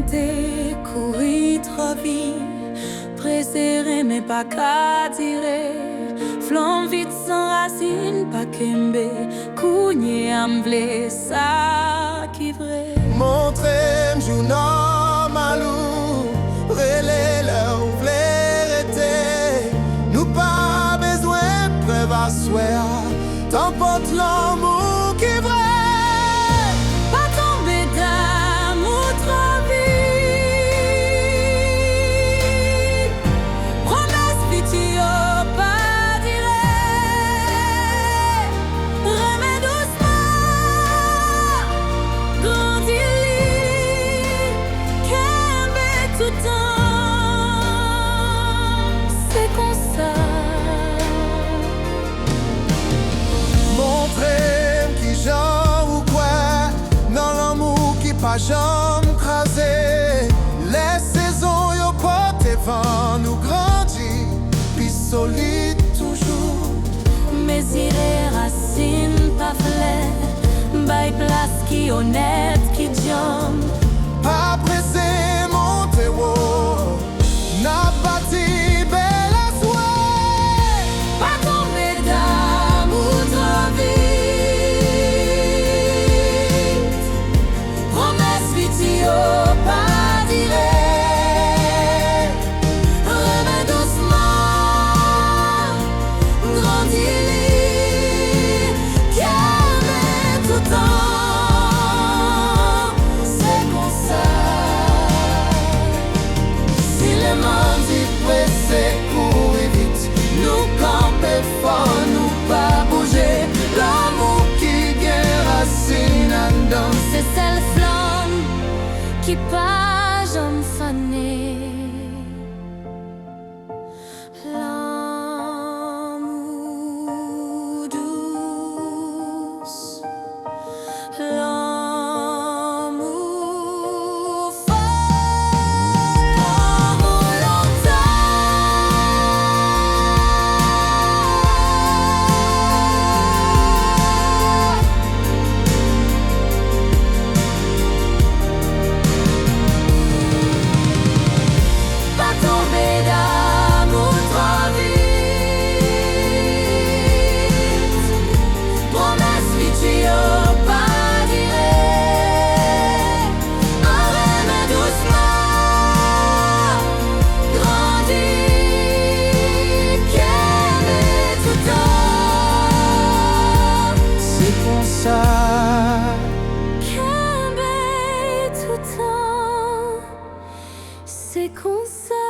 arrêter, courir trop vite, préserver mais pas qu'à tirer. Flamme vite sans racine, pas kembe, cougner à m'vle, ça qui vrai. Montrez-moi jou normal ou relais leur vérité. Nous pas besoin de preuve à soi, t'emporte l'amour qui est vrai. Pas tomber d'amour trop vite, promesse pitié pas direct. Remets doucement, grandis-les, qu'aimer tout temps, c'est comme ça. Montrez-moi qui j'en ou quoi, dans l'amour qui pas jamais crasé. Les saisons yo porté vent nous grandit, puis solide toujours. Mais il est racine pas fleur, by place qui honnête qui jam. Pas pressé monter haut, n'a bâti belle à souhait. Pas tomber d'amour trop vite, promesse vidéo pas direct. Remets doucement, grandis-les, qu'aimer tout temps, c'est comme ça. Si le monde est pressé, courir vite, Nous camper fort, nous pas bouger. l'amour qui gagne racine en dedans. C'est celle flamme qui pas jamais fané. L'amour douce, l'amour fort, l'amour pas tomber d'amour trop vite, promesse vidéo pas direct. Remets doucement, grandis, qu'aimer tout temps, C'est pour ça. qu'aimer tout temps, c'est comme ça.